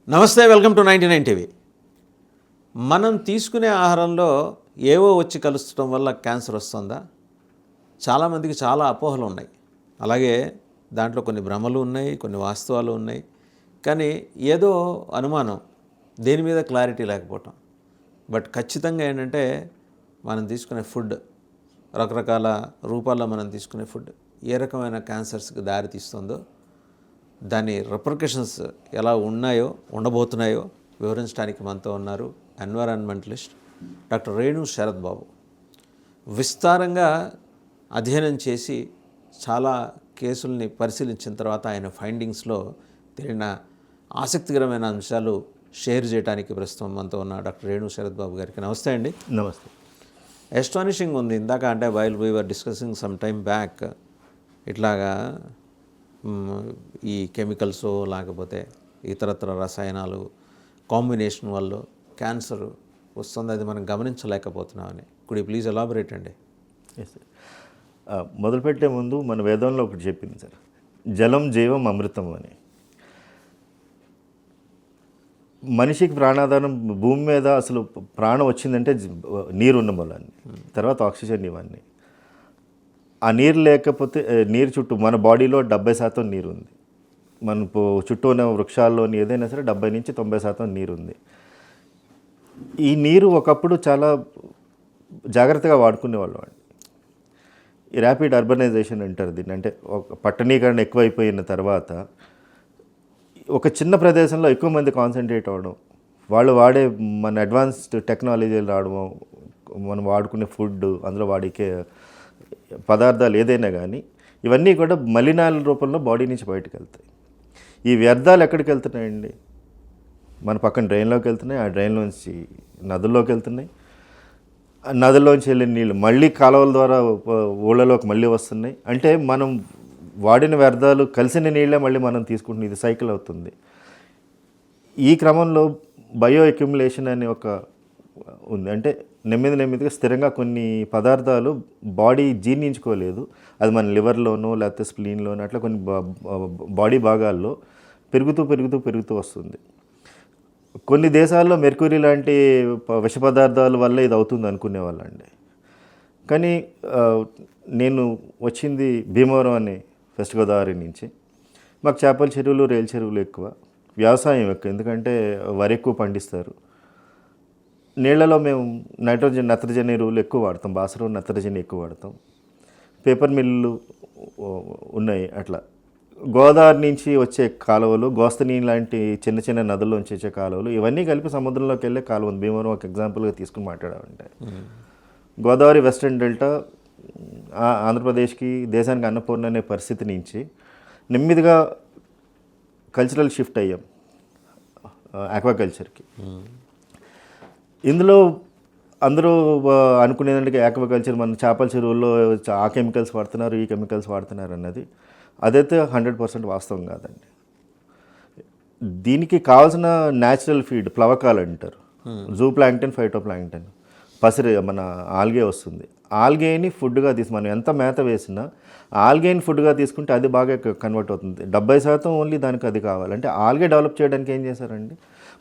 నమస్తే, welcome to 99 TV. మనం తీసుకునే ఆహారంలో ఏవో వచ్చి కలుస్తడం వల్ల క్యాన్సర్ వస్తుందా? చాలామందికి చాలా అపోహలు ఉన్నాయి. అలాగే దాంట్లో కొన్ని భ్రమలు ఉన్నాయి, కొన్ని వాస్తవాలు ఉన్నాయి. కానీ ఏదో అనుమానం, దేని మీద క్లారిటీ లేకపోవటం. బట్ ఖచ్చితంగా ఏంటంటే మనం తీసుకునే ఫుడ్, రకరకాల రూపాల్లో మనం తీసుకునే ఫుడ్ ఏ రకమైన క్యాన్సర్స్కి దారి తీస్తుందో, దాని రిపర్కషన్స్ ఎలా ఉన్నాయో ఉండబోతున్నాయో వివరించడానికి మనతో ఉన్నారు ఎన్విరాన్మెంటలిస్ట్ డాక్టర్ రేణు శరత్ బాబు. విస్తారంగా అధ్యయనం చేసి చాలా కేసుల్ని పరిశీలించిన తర్వాత ఆయన ఫైండింగ్స్లో తెలియన ఆసక్తికరమైన అంశాలు షేర్ చేయడానికి ప్రస్తుతం మనతో ఉన్న డాక్టర్ రేణు శరత్ బాబు గారికి నమస్తే అండి. నమస్తే. ఎస్టానిషింగ్ ఉంది. ఇందాక అంటే while we were discussing some time back, ఇట్లాగా ఈ కెమికల్స్ లేకపోతే ఇతరత్ర రసాయనాలు కాంబినేషన్ వల్ల క్యాన్సర్ వస్తుంది, అది మనం గమనించలేకపోతున్నామని. కుడ్ యూ ప్లీజ్ ఎలాబరేట్ అండి? Yes sir. మొదలుపెట్టే ముందు మన వేదంలో ఒకటి చెప్పింది సార్, జలం జీవం అమృతం అని. మనిషికి ప్రాణాధారం భూమి మీద అసలు ప్రాణం వచ్చిందంటే నీరు ఉన్న మూలాన్ని, తర్వాత ఆక్సిజన్ ఇవన్నీ. ఆ నీరు లేకపోతే నీరు చుట్టూ మన బాడీలో 70% నీరు ఉంది. మన చుట్టూ ఉన్న వృక్షాల్లోని ఏదైనా సరే 70 నుంచి 90% నీరు ఉంది. ఈ నీరు ఒకప్పుడు చాలా జాగ్రత్తగా వాడుకునేవాళ్ళు అండి. ఈ ర్యాపిడ్ అర్బనైజేషన్ అంటారు దీన్ని. అంటే ఒక పట్టణీకరణ ఎక్కువైపోయిన తర్వాత ఒక చిన్న ప్రదేశంలో ఎక్కువ మంది కాన్సన్ట్రేట్ అవ్వడం, వాళ్ళు వాడే మన అడ్వాన్స్డ్ టెక్నాలజీలు రావడము, మనం వాడుకునే ఫుడ్, అందులో వాడికే పదార్థాలు ఏదైనా కానీ ఇవన్నీ కూడా మలినాల రూపంలో బాడీ నుంచి బయటకు వెళ్తాయి. ఈ వ్యర్థాలు ఎక్కడికి వెళ్తున్నాయండి? మన పక్కన డ్రైన్లోకి వెళ్తున్నాయి, ఆ డ్రైన్లోంచి నదుల్లోకి వెళ్తున్నాయి, నదుల్లోంచి వెళ్ళిన నీళ్ళు మళ్ళీ కాలువల ద్వారా ఊళ్ళలోకి మళ్ళీ వస్తున్నాయి. అంటే మనం వాడిన వ్యర్థాలు కలిసిన నీళ్ళే మళ్ళీ మనం తీసుకుంటున్నాం. ఇది సైకిల్ అవుతుంది. ఈ క్రమంలో బయో అక్యుములేషన్ అనే ఒక ఉంది. అంటే నెమ్మదిగా స్థిరంగా కొన్ని పదార్థాలు బాడీ జీర్ణించుకోలేదు, అది మన లివర్లోనో లేకపోతే స్ప్లీన్లోనో అట్లా కొన్ని బాడీ భాగాల్లో పెరుగుతూ వస్తుంది. కొన్ని దేశాల్లో మెర్క్యూరీ లాంటి విష పదార్థాల వల్ల ఇది అవుతుంది అనుకునేవాళ్ళండి. కానీ నేను వచ్చింది భీమవరం అనే వెస్ట్ గోదావరి నుంచి. మాకు చేపల చెరువులు, రేలు చెరువులు ఎక్కువ, వ్యవసాయం ఎక్కువ, ఎందుకంటే వరి ఎక్కువ పండిస్తారు. నీళ్లలో మేము నత్రజని ఎరువులు ఎక్కువ వాడతాం, బాసరు నత్రజని ఎక్కువ వాడతాం. పేపర్ మిల్లులు ఉన్నాయి. అట్లా గోదావరి నుంచి వచ్చే కాలువలు, గోస్తని లాంటి చిన్న చిన్న నదుల్లోంచి వచ్చే కాలువలు, ఇవన్నీ కలిపి సముద్రంలోకి వెళ్ళే కాలువ ఉంది. భీమవరం ఒక ఎగ్జాంపుల్గా తీసుకుని మాట్లాడామంటే, గోదావరి వెస్టర్న్ డెల్టా ఆంధ్రప్రదేశ్కి, దేశానికి అన్నపూర్ణ అనే పరిస్థితి నుంచి నెమ్మదిగా కల్చరల్ షిఫ్ట్ అయ్యాం ఆక్వాకల్చర్కి. ఇందులో అందరూ అనుకునేదంటే ఆక్వాకల్చర్ మన చేపల చెరువుల్లో ఆ కెమికల్స్ వాడుతున్నారు, ఈ కెమికల్స్ వాడుతున్నారు అన్నది అదైతే 100% వాస్తవం కాదండి. దీనికి కావాల్సిన న్యాచురల్ ఫీడ్ ప్లవకాలు అంటారు, జూ ప్లాంక్టన్, ఫైటో ప్లాంక్టన్, పసిరి మన ఆల్గే వస్తుంది. ఆల్గేని ఫుడ్గా మనం ఎంత మేత వేసినా ఆల్గేని ఫుడ్గా తీసుకుంటే అది బాగా కన్వర్ట్ అవుతుంది. 70% ఓన్లీ దానికి అది కావాలి. అంటే ఆల్గే డెవలప్ చేయడానికి ఏం చేశారండి,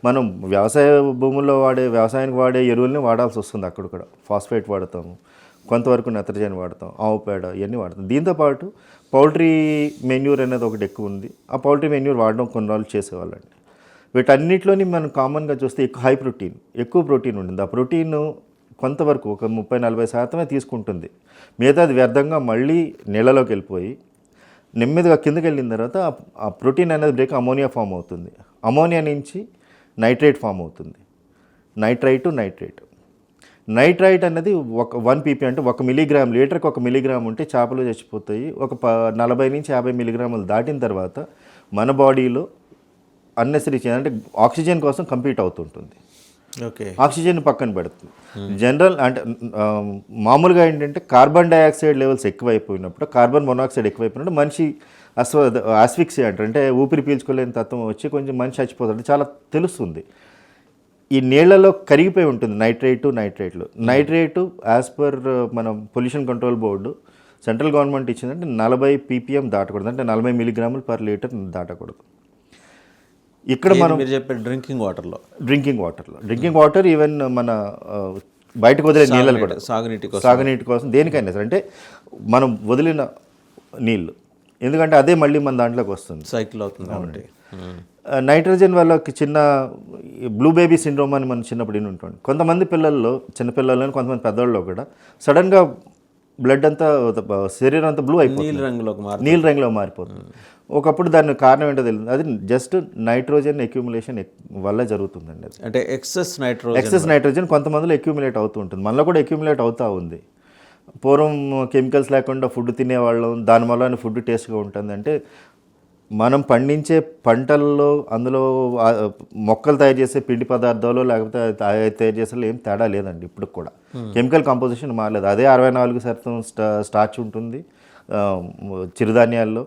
మనం వ్యవసాయ భూముల్లో వ్యవసాయానికి వాడే ఎరువుల్ని వాడాల్సి వస్తుంది. అక్కడ కూడా ఫాస్ఫేట్ వాడతాము, కొంతవరకు నత్రజని వాడతాం, ఆవు పేడ ఇవన్నీ వాడతాం. దీంతోపాటు పౌల్ట్రీ మెన్యూర్ అనేది ఒకటి ఎక్కువ ఉంది. ఆ పౌల్ట్రీ మెన్యూర్ వాడడం కొన్ని రోజులు చేసేవాళ్ళండి. వీటన్నిటిలోని మనం కామన్గా చూస్తే ఎక్కువ ప్రోటీన్ ఉంటుంది. ఆ ప్రోటీన్ కొంతవరకు ఒక 30-40% తీసుకుంటుంది. మిగతాది వ్యర్థంగా మళ్ళీ నీళ్ళలోకి వెళ్ళిపోయి నెమ్మదిగా కిందకి వెళ్ళిన తర్వాత ఆ ప్రోటీన్ అనేది బ్రేక్ అమోనియా ఫామ్ అవుతుంది. అమోనియా నుంచి నైట్రేట్ ఫామ్ అవుతుంది. నైట్రైట్ అనేది 1 pp అంటే 1 మిలీగ్రామ్, లీటర్కి 1 మిలీగ్రామ్ ఉంటే చేపలు చచ్చిపోతాయి. ఒక 40 నుంచి 50 మిలీగ్రాములు దాటిన తర్వాత మన బాడీలో అన్నెసరీ అంటే ఆక్సిజన్ కోసం కంపీట్ అవుతుంటుంది. ఓకే, ఆక్సిజన్ పక్కన పెడుతుంది. జనరల్ అంటే మామూలుగా ఏంటంటే కార్బన్ డైఆక్సైడ్ లెవెల్స్ ఎక్కువైపోయినప్పుడు, కార్బన్ మొనాక్సైడ్ ఎక్కువైపోయినప్పుడు మనిషి ఆస్ఫిక్సియా అంటారు, అంటే ఊపిరి పీల్చుకోలేని తత్వం వచ్చి కొంచెం మనిషి చచ్చిపోతాడు, చాలా తెలుస్తుంది. ఈ నీళ్లలో కరిగిపోయి ఉంటుంది నైట్రేటు యాజ్ పర్ మనం pollution control board central government ఇచ్చిందంటే 40 ppm దాటకూడదు, అంటే 40 మిలీగ్రాములు పర్ లీటర్ దాటకూడదు. ఇక్కడ మనం మీరు చెప్పే డ్రింకింగ్ డ్రింకింగ్ వాటర్ ఈవెన్ మన బయటకు వదిలే నీళ్ళని కూడా సాగునీటి కోసం దేనికైనా సరే, అంటే మనం వదిలిన నీళ్ళు, ఎందుకంటే అదే మళ్ళీ మన దాంట్లోకి వస్తుంది, సైకిల్ అవుతుంది కాబట్టి. నైట్రోజన్ వల్ల చిన్న బ్లూ బేబీ సిండ్రోమ్ అని మనం చిన్నప్పుడు విని ఉంటుంది. కొంతమంది పిల్లల్లో, చిన్నపిల్లల్లో, కొంతమంది పెద్దవాళ్ళలో కూడా సడన్గా బ్లడ్ అంతా, శరీరం అంతా బ్లూ అయిపోతుంది, నీళ్ళ రంగులో మారిపోతుంది. ఒకప్పుడు దాని కారణం ఏంటో తెలియదు, అది జస్ట్ నైట్రోజన్ అక్యూములేషన్ వల్ల జరుగుతుందండి. అది అంటే ఎక్సెస్ నైట్రోజన్ కొంతమందిలో అక్యూములేట్ అవుతూ ఉంటుంది, మనలో కూడా అక్యూములేట్ అవుతూ ఉంది. పూర్వం కెమికల్స్ లేకుండా ఫుడ్ తినేవాళ్ళం, దానివల్ల ఫుడ్ టేస్ట్గా ఉంటుంది. అంటే మనం పండించే పంటల్లో, అందులో మొక్కలు తయారు చేసే పిండి పదార్థాలు లేకపోతే తయారు చేసే ఏం తేడా లేదండి ఇప్పుడు కూడా. కెమికల్ కంపోజిషన్ మారలేదు, అదే 64% స్టార్చ్ ఉంటుంది చిరుధాన్యాల్లో,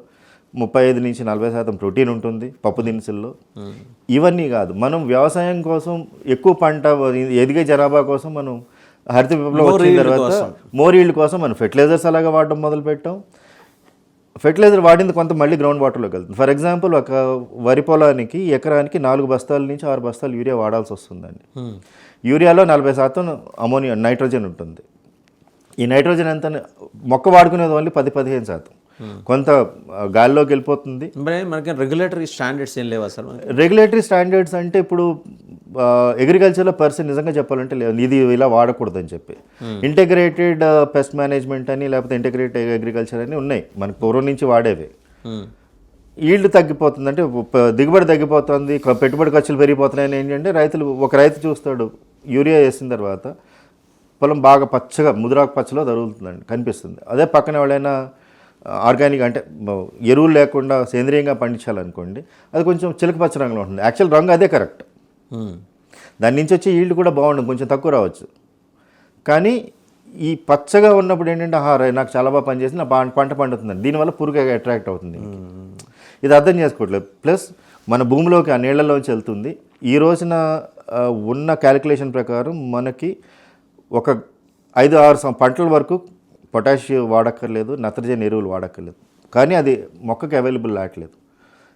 35 నుంచి 40% ప్రోటీన్ ఉంటుంది పప్పు దినుసుల్లో. ఇవన్నీ కాదు, మనం వ్యవసాయం కోసం ఎక్కువ పంట ఎదిగే జనాభా కోసం మనం హరిత విప్లవం వచ్చిన తర్వాత మోర్ ఈల్డ్ కోసం మనం ఫెర్టిలైజర్స్ అలాగా వాడడం మొదలుపెట్టాం. ఫెర్టిలైజర్ వాడింది కొంత మళ్ళీ గ్రౌండ్ వాటర్లోకి వెళ్తుంది. ఫర్ ఎగ్జాంపుల్, ఒక వరి పొలానికి ఎకరానికి 4 బస్తాల నుంచి 6 బస్తాలు యూరియా వాడాల్సి వస్తుందండి. యూరియాలో 40% అమోనియా, నైట్రోజన్ ఉంటుంది. ఈ నైట్రోజన్ ఎంత, మొక్క వాడుకునేది ఓన్లీ 10-15%, కొంత గాలిలోకి వెళ్ళిపోతుంది. మనకి రెగ్యులేటరీ స్టాండర్డ్స్ ఏం లేవా సార్? రెగ్యులేటరీ స్టాండర్డ్స్ అంటే ఇప్పుడు అగ్రికల్చర్లో పర్సన్ నిజంగా చెప్పాలంటే ఇది ఇలా వాడకూడదని చెప్పి ఇంటిగ్రేటెడ్ పెస్ట్ మేనేజ్మెంట్ అని లేకపోతే ఇంటిగ్రేటెడ్ అగ్రికల్చర్ అని ఉన్నాయి మనకు పూర్వం నుంచి వాడేవి. ఈల్డ్ తగ్గిపోతుంది, అంటే దిగుబడి తగ్గిపోతుంది, పెట్టుబడి ఖర్చులు పెరిగిపోతున్నాయని ఏంటంటే ఒక రైతు చూస్తాడు, యూరియా వేసిన తర్వాత పొలం బాగా పచ్చగా ముదురాకు పచ్చలో తరుగుతుందండి, కనిపిస్తుంది. అదే పక్కన ఎవరైనా ఆర్గానిక్ అంటే ఎరువులు లేకుండా సేంద్రియంగా పండించాలనుకోండి, అది కొంచెం చిలక పచ్చ రంగులో ఉంటుంది. యాక్చువల్ రంగు అదే కరెక్ట్, దాని నుంచి వచ్చే ఈల్డ్ కూడా బాగుంటుంది, కొంచెం తక్కువ రావచ్చు. కానీ ఈ పచ్చగా ఉన్నప్పుడు ఏంటంటే నాకు చాలా బాగా పనిచేసి నా పంట పండుతుందండి, దీనివల్ల పురుగు అట్రాక్ట్ అవుతుంది. ఇది అర్థం చేసుకోవట్లేదు. ప్లస్ మన భూమిలోకి ఆ నీళ్లలోంచి వెళ్తుంది. ఈ రోజున ఉన్న క్యాలిక్యులేషన్ ప్రకారం మనకి ఒక 5-6 పంటల వరకు పొటాషియం వాడక్కర్లేదు, నత్రజని ఎరువులు వాడక్కర్లేదు. కానీ అది మొక్కకి అవైలబుల్ రావట్లేదు.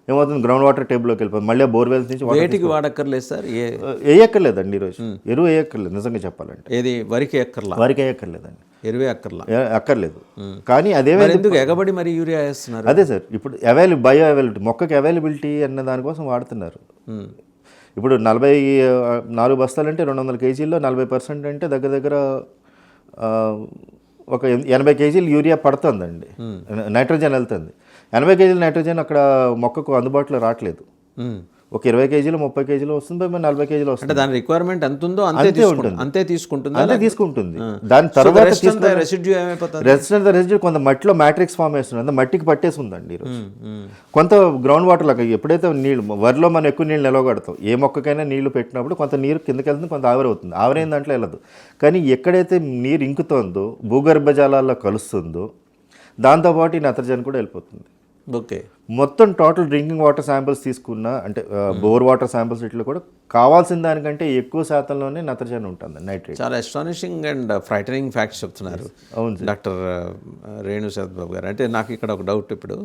ఏమవుతుంది, గ్రౌండ్ వాటర్ టేబుల్లోకి వెళ్ళిపోతుంది. మళ్ళీ బోర్వెల్స్ నుంచి వాడక్కర్లేదు సార్, వేయక్కర్లేదండి. ఈరోజు ఎరువు వేయక్కర్లేదు నిజంగా చెప్పాలంటే. ఏది వరికి వేయక్కర్లేదండి, ఎరువే అక్కర్లేదు. కానీ అదేమైంది ఎగబడి మరి యూరియా వేస్తున్నారు. అదే సార్, ఇప్పుడు బయో అవైలబిలిటీ, మొక్కకి అవైలబిలిటీ అన్న దానికోసం వాడుతున్నారు. ఇప్పుడు 44 బస్తాలు అంటే 200 కేజీల్లో 40% అంటే దగ్గర దగ్గర ఒక 80 కేజీలు యూరియా పడుతుందండి, నైట్రోజన్ వెళ్తుంది. 80 కేజీలు నైట్రోజన్ అక్కడ మొక్కకు అందుబాటులో రావట్లేదు. ఒక 20 కేజీలు 30 కేజీలు వస్తుంది, 40 కేజీలు వస్తుంది. దాని రిక్వైర్మెంట్ ఎంత ఉందో అంతే తీసుకుంటుంది. దాని తర్వాత రెసిడ్యూ కొంత మట్టిలో మ్యాట్రిక్స్ ఫామ్ వేస్తుంది, మట్టికి పట్టేసి ఉందండి ఈరోజు. కొంత గ్రౌండ్ వాటర్ లాగా ఎప్పుడైతే నీళ్ళు, వరిలో మనం ఎక్కువ నీళ్ళు నిలవగడతాం, ఏ మొక్కకైనా నీళ్లు పెట్టినప్పుడు కొంత నీరు కిందకి వెళ్తుంది, కొంత ఆవిరవుతుంది. ఆవిరైన దాంట్లో వెళ్ళదు. కానీ ఎక్కడైతే నీరు ఇంకుతుందో, భూగర్భ జలాల్లో కలుస్తుందో, దాంతోపాటు ఈ నత్రజని కూడా వెళ్ళిపోతుంది. ఓకే, మొత్తం టోటల్ డ్రింకింగ్ వాటర్ శాంపిల్స్ తీసుకున్న, అంటే బోర్ వాటర్ శాంపిల్స్ ఇట్లా కూడా కావాల్సిన దానికంటే ఎక్కువ శాతంలోనే నత్రజని ఉంటుంది, నైట్రేట్. చాలా అస్టానిషింగ్ అండ్ ఫ్రైటనింగ్ ఫ్యాక్ట్స్ చెప్తున్నారు. అవును సార్. డాక్టర్ రేణు సత్బాబు గారు, అంటే నాకు ఇక్కడ ఒక డౌట్. ఇప్పుడు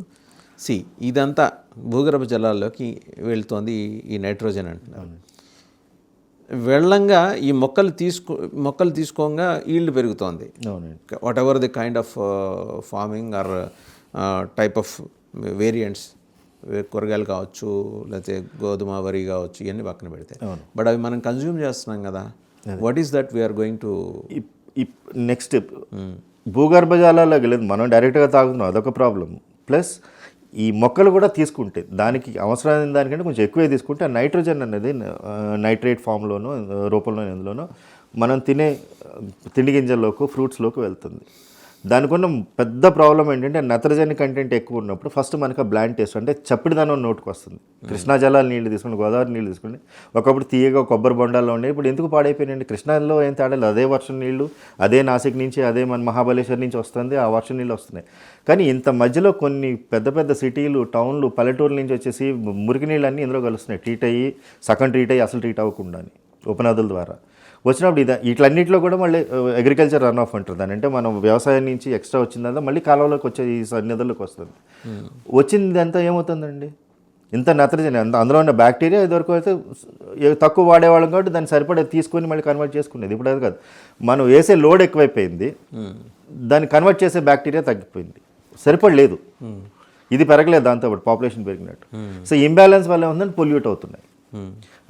ఇదంతా భూగర్భ జలాల్లోకి వెళ్తోంది ఈ నైట్రోజన్ అంటున్నారు. వెళ్ళంగా ఈ మొక్కలు తీసుకోగా ఈల్డ్ పెరుగుతోంది. What ever the kind of farming are type of variants, కూరగాయలు కావచ్చు, లేకపోతే గోధుమ, వరి కావచ్చు, ఇవన్నీ పక్కన పెడితే, బట్ అవి మనం కన్జ్యూమ్ చేస్తున్నాం కదా. What is that we are going to next భూగర్భ జలాల్లోకి లేదు, మనం డైరెక్ట్గా తాగుతున్నాం, అదొక ప్రాబ్లం. ప్లస్ ఈ మొక్కలు కూడా తీసుకుంటే దానికి అవసరమైన దానికంటే కొంచెం ఎక్కువే తీసుకుంటే ఆ నైట్రోజన్ అనేది నైట్రేట్ ఫామ్లోనో రూపంలోనో ఎందులోనో మనం తినే తిండి గింజల్లోకి, ఫ్రూట్స్లోకి వెళ్తుంది. దానికి ఉన్న పెద్ద ప్రాబ్లం ఏంటంటే నత్రజని కంటెంట్ ఎక్కువ ఉన్నప్పుడు ఫస్ట్ మనకు బ్లాండ్ టేస్ట్, అంటే చప్పిడిదనం నోటుకు వస్తుంది. కృష్ణా జలాలు నీళ్ళు తీసుకుని, గోదావరి నీళ్ళు తీసుకుని, ఒకప్పుడు తీయగా కొబ్బరి బొండాల్లో ఉండే, ఇప్పుడు ఎందుకు పాడైపోయినాయండి? కృష్ణాలో ఏం తేడా, అదే వర్షం నీళ్ళు, అదే నాసిక్ నుంచి, అదే మన మహాబలేశ్వర్ నుంచి వస్తుంది, ఆ వర్షం నీళ్ళు వస్తున్నాయి. కానీ ఇంత మధ్యలో కొన్ని పెద్ద పెద్ద సిటీలు, టౌన్లు, పల్లెటూరుల నుంచి వచ్చేసి మురికి నీళ్ళు అన్నీ ఇందులో కలుస్తున్నాయి. ట్రీట్ అయ్యి, సగం ట్రీట్ అయ్యి, అసలు ట్రీట్ అవ్వకుండా ఉపనదుల ద్వారా వచ్చినప్పుడు వీటన్నిటిలో కూడా మళ్ళీ అగ్రికల్చర్ రన్ ఆఫ్ అంటారు దాన్ని. అంటే మనం వ్యవసాయం నుంచి ఎక్స్ట్రా వచ్చిందంతా మళ్ళీ కాలువలోకి వచ్చే ఈ సన్నిధుల్లోకి వస్తుంది. వచ్చిందంతా ఏమవుతుందండి, ఇంత నత్రజని అందులో ఉన్న బ్యాక్టీరియా ఇదివరకు అయితే తక్కువ వాడేవాళ్ళం కాబట్టి దాన్ని సరిపడే తీసుకొని మళ్ళీ కన్వర్ట్ చేసుకునేది. ఇప్పుడు అది కాదు, మనం వేసే లోడ్ ఎక్కువైపోయింది, దాన్ని కన్వర్ట్ చేసే బ్యాక్టీరియా తగ్గిపోయింది, సరిపడలేదు, ఇది పెరగలేదు, దాంతోపాటు పాపులేషన్ పెరిగినట్టు. సో ఇంబ్యాలెన్స్ వల్ల ఉందని పొల్యూట్ అవుతున్నాయి.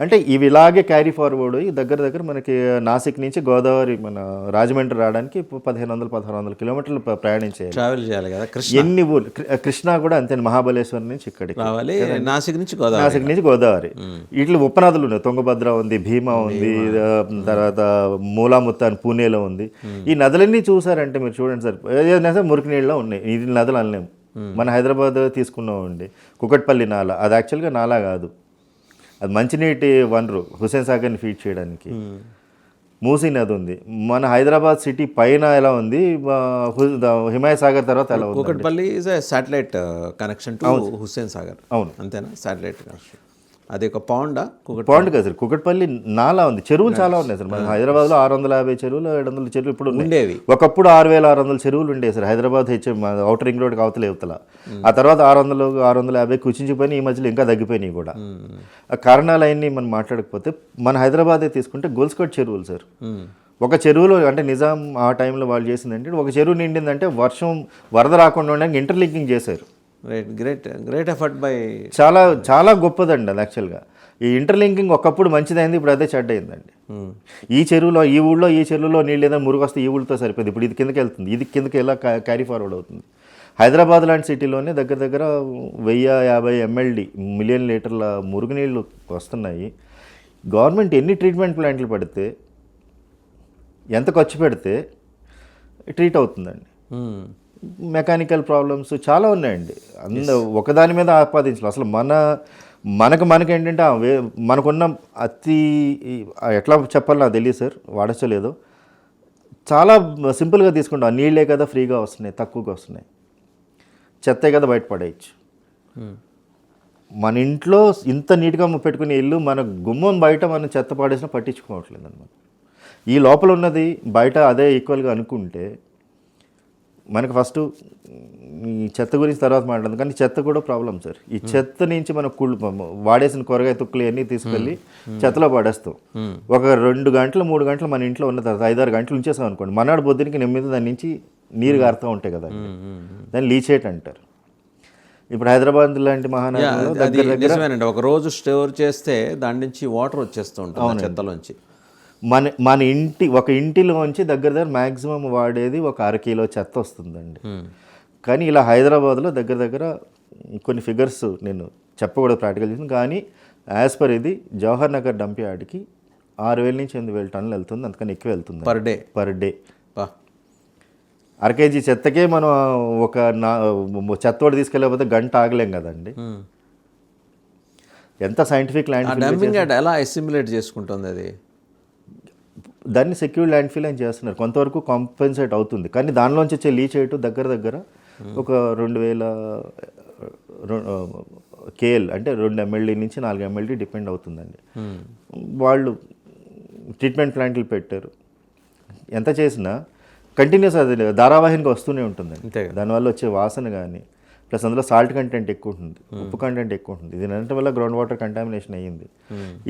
అంటే ఇవి ఇలాగే క్యారీ ఫార్వర్డ్ దగ్గర మనకి నాసిక్ నుంచి గోదావరి మన రాజమండ్రి రావడానికి 1500-1600 కిలోమీటర్లు ప్రయాణం చేయాలి, ట్రావెల్ చేయాలి కదా. ఎన్ని ఊళ్ళు. కృష్ణా కూడా అంతే, మహాబలేశ్వరం నుంచి ఇక్కడికి రావాలి, నాసిక్ నుంచి గోదావరి. ఇట్లా ఉపనదులు ఉన్నాయి, తుంగభద్ర ఉంది, భీమా ఉంది, తర్వాత మూలాముత్త అని పూణేలో ఉంది. ఈ నదులన్నీ చూసారంటే మీరు చూడండి సార్, ఏదైనా సరే మురికి నీళ్ళలో ఉన్నాయి. ఇది నదులు అనలేము. మన హైదరాబాద్ తీసుకున్నామండి, కుకట్పల్లి నాలా, అది యాక్చువల్గా నాలా కాదు, అది మంచినీటి వనరు హుస్సేన్ సాగర్ని ఫీడ్ చేయడానికి. మూసీ నది ఉంది, మన హైదరాబాద్ సిటీ పైన ఎలా ఉంది, హిమాయ సాగర్ తర్వాత ఎలా ఉంది. Kukatpally is a satellite connection to Hussain Sagar. అవును, అంతేనా, శాటిలైట్ కనెక్షన్. అది ఒక పాండా? పాండ్ కదా సార్, కుకట్పల్లి నాలా ఉంది. చెరువులు చాలా ఉన్నాయి సార్ మన హైదరాబాద్లో, 650 చెరువులు, 700 చెరువులు ఇప్పుడు ఉండేవి. ఒకప్పుడు 6600 చెరువులు ఉండేవి సార్ హైదరాబాద్ ఔటర్ రింగ్ రోడ్కి అవతల యువతల. ఆ తర్వాత 600-650 కుచించిపోయినాయి, ఈ మధ్యలో ఇంకా తగ్గిపోయినాయి కూడా. ఆ కారణాలు అవన్నీ మనం మాట్లాడకపోతే మన హైదరాబాదే తీసుకుంటే గోల్స్కట్ చెరువులు సార్. ఒక చెరువులో అంటే నిజాం ఆ టైంలో వాళ్ళు చేసిందంటే, ఒక చెరువు నిండిందంటే వరద రాకుండా ఉండడానికి ఇంటర్లింకింగ్ చేశారు. గ్రేట్ ఎఫర్ట్ బై, చాలా చాలా గొప్పదండి అది యాక్చువల్గా. ఈ ఇంటర్లింకింగ్ ఒకప్పుడు మంచిదైంది, ఇప్పుడు అదే చెడ్డ అయిందండి. ఈ చెరువులో ఈ ఊళ్ళో ఈ చెరువులో నీళ్ళు ఏదైనా మురుగు వస్తే ఈ ఊళ్ళతో సరిపోయింది, ఇప్పుడు ఇది కిందకి వెళ్తుంది, ఇది కిందకి ఎలా క్యారీ ఫార్వర్డ్ అవుతుంది. హైదరాబాద్ లాంటి సిటీలోనే దగ్గర 1050 MLD మిలియన్ లీటర్ల మురుగునీళ్ళు వస్తున్నాయి. గవర్నమెంట్ ఎన్ని ట్రీట్మెంట్ ప్లాంట్లు పెడితే, ఎంత ఖర్చు పెడితే ట్రీట్ అవుతుందండి. మెకానికల్ ప్రాబ్లమ్స్ చాలా ఉన్నాయండి, ఒకదాని మీద ఆపాదించాలి. అసలు మనకి ఏంటంటే మనకున్న అతి ఎట్లా చెప్పాలి నాకు తెలియదు సార్, వాడచ్చలేదో, చాలా సింపుల్గా తీసుకుంటాం. నీళ్ళే కదా ఫ్రీగా వస్తున్నాయి, తక్కువగా వస్తున్నాయి, చెత్తే కదా బయట పడేయచ్చు. మన ఇంట్లో ఇంత నీట్గా పెట్టుకునే ఇల్లు, మన గుమ్మం బయట మనం చెత్త పడేసినా పట్టించుకోవట్లేదు అనమాట. ఈ లోపల ఉన్నది బయట అదే ఈక్వల్గా అనుకుంటే మనకు ఫస్ట్ ఈ చెత్త గురించి తర్వాత మాట్లాడదు, కానీ చెత్త కూడా ప్రాబ్లం సార్. ఈ చెత్త నుంచి మనం వాడేసిన కూరగాయ తుక్కులు అన్నీ తీసుకెళ్ళి చెత్తలో పడేస్తాం. ఒక 2 గంటలు 3 గంటలు మన ఇంట్లో ఉన్న తర్వాత 5-6 గంటలు ఉంచేసాం అనుకోండి, మనాడు పొద్దునికి నెమ్మది దాని నుంచి నీరు గారుతూ ఉంటాయి కదా, దాన్ని లీచేట్ అంటారు. ఇప్పుడు హైదరాబాద్ లాంటి మహానగరంలో దగ్గర ఒక రోజు స్టోర్ చేస్తే దాని నుంచి వాటర్ వచ్చేస్తూ ఉంటుంది చెత్తలోంచి. మన ఒక ఇంటిలోంచి దగ్గర మ్యాక్సిమం వాడేది ఒక 1/2 కిలో చెత్త వస్తుందండి. కానీ ఇలా హైదరాబాద్లో దగ్గర కొన్ని ఫిగర్స్ నేను చెప్పకూడదు ప్రాక్టికల్ చేసిన, కానీ యాజ్ పర్ ఇది జవహర్ నగర్ డంప్ యార్డ్కి 6000 నుంచి 8000 టన్నులు వెళ్తుంది, అందుకని ఎక్కువ వెళ్తుంది పర్ డే. 1/2 kg చెత్తకే మనం ఒక చెత్తోడు తీసుకెళ్ళకపోతే గంట ఆగలేం కదండి. ఎంత సైంటిఫిక్ ల్యాండ్ ఎలా ఎస్టిమేట్ చేసుకుంటుంది అది, దాన్ని సెక్యూర్ ల్యాండ్ ఫిల్ అని చేస్తున్నారు, కొంతవరకు కాంపెన్సేట్ అవుతుంది. కానీ దానిలోంచి వచ్చే లీచ్ చేయటం దగ్గర ఒక 2000 KL అంటే 2 MLD నుంచి 4 MLD డిపెండ్ అవుతుందండి. వాళ్ళు ట్రీట్మెంట్ ప్లాంట్లు పెట్టారు, ఎంత చేసినా కంటిన్యూస్ అది ధారావాహికంగా వస్తూనే ఉంటుందండి. దానివల్ల వచ్చే వాసన కానీ, ప్లస్ అందులో సాల్ట్ కంటెంట్ ఎక్కువ ఉంటుంది, ఉప్పు కంటెంట్ ఎక్కువ ఉంటుంది. దీని అంటే వల్ల గ్రౌండ్ వాటర్ కంటామినేషన్ అయ్యింది.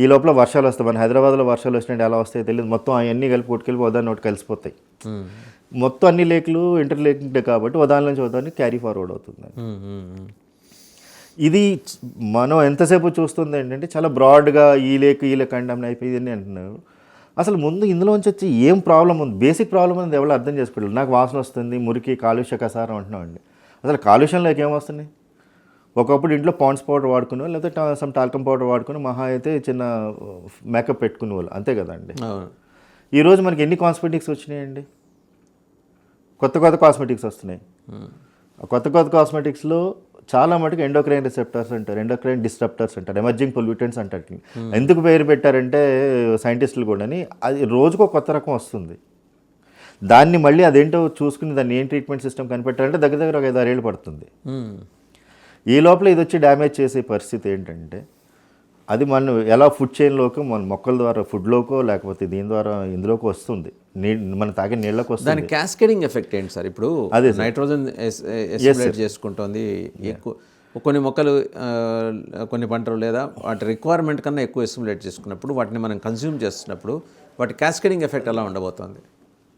ఈ లోపల వర్షాలు వస్తాయి, మన హైదరాబాద్లో వర్షాలు వచ్చినట్టు ఎలా వస్తాయో తెలియదు, మొత్తం అవన్నీ కలిపి కొట్టుకెళ్ళి ఉదాహరణ ఒకటి కలిసిపోతాయి. మొత్తం అన్ని లేకులు ఇంటర్ లేకుంటే కాబట్టి ఉదాహరణ నుంచి ఉదాహరణ క్యారీ ఫార్వర్డ్ అవుతుంది. ఇది మనం ఎంతసేపు చూస్తుంది ఏంటంటే చాలా బ్రాడ్గా ఈ లేక్ కంటామినేట్ అయిపోయింది అంటున్నారు. అసలు ముందు ఇందులోంచి వచ్చి ఏం ప్రాబ్లం ఉంది, బేసిక్ ప్రాబ్లం ఉంది ఎవరు అర్థం చేసుకోలేదు. నాకు వాసన వస్తుంది, మురికి, కాలుష్య కసారం అంటున్నామండి. అసలు కాలుష్యంలోకి ఏమొస్తున్నాయి? ఒకప్పుడు ఇంట్లో పాండ్స్ పౌడర్ వాడుకునే వాళ్ళు, లేకపోతే సమ్ టాల్కమ్ పౌడర్ వాడుకుని మహా అయితే చిన్న మేకప్ పెట్టుకునే వాళ్ళు, అంతే కదండి. ఈరోజు మనకి ఎన్ని కాస్మెటిక్స్ వచ్చినాయండి, కొత్త కాస్మెటిక్స్ వస్తున్నాయి. కొత్త కాస్మెటిక్స్లో చాలా మటుకు ఎండోక్రైన్ రిసెప్టర్స్ అంటారు, ఎండోక్రైన్ డిస్టర్ప్టర్స్ అంటారు, ఎమర్జింగ్ పొల్యూటెంట్స్ అంటారు. ఎందుకు పేరు పెట్టారంటే సైంటిస్టులు కూడా, అది రోజుకో కొత్త రకం వస్తుంది. దాన్ని మళ్ళీ అదేంటో చూసుకుని దాన్ని ఏం ట్రీట్మెంట్ సిస్టమ్ కనిపెట్టారంటే దగ్గర ఒక 5-6 ఏళ్ళు పడుతుంది. ఈ లోపల ఇది వచ్చి డ్యామేజ్ చేసే పరిస్థితి ఏంటంటే, అది మనం ఎలా ఫుడ్ చైన్లోకి మన మొక్కల ద్వారా ఫుడ్లోకో లేకపోతే దీని ద్వారా ఇందులోకి వస్తుంది, మనం తాగే నీళ్ళకి వస్తుంది. దాని క్యాస్కేడింగ్ ఎఫెక్ట్ ఏంటి సార్? ఇప్పుడు అదే నైట్రోజన్ ఎస్టిమేట్ చేసుకుంటుంది ఎక్కువ, కొన్ని మొక్కలు కొన్ని పంటలు లేదా వాటి రిక్వైర్మెంట్ కన్నా ఎక్కువ ఎస్టిమేట్ చేసుకున్నప్పుడు వాటిని మనం కన్జ్యూమ్ చేస్తున్నప్పుడు వాటి క్యాస్కేడింగ్ ఎఫెక్ట్ ఎలా ఉండబోతోంది,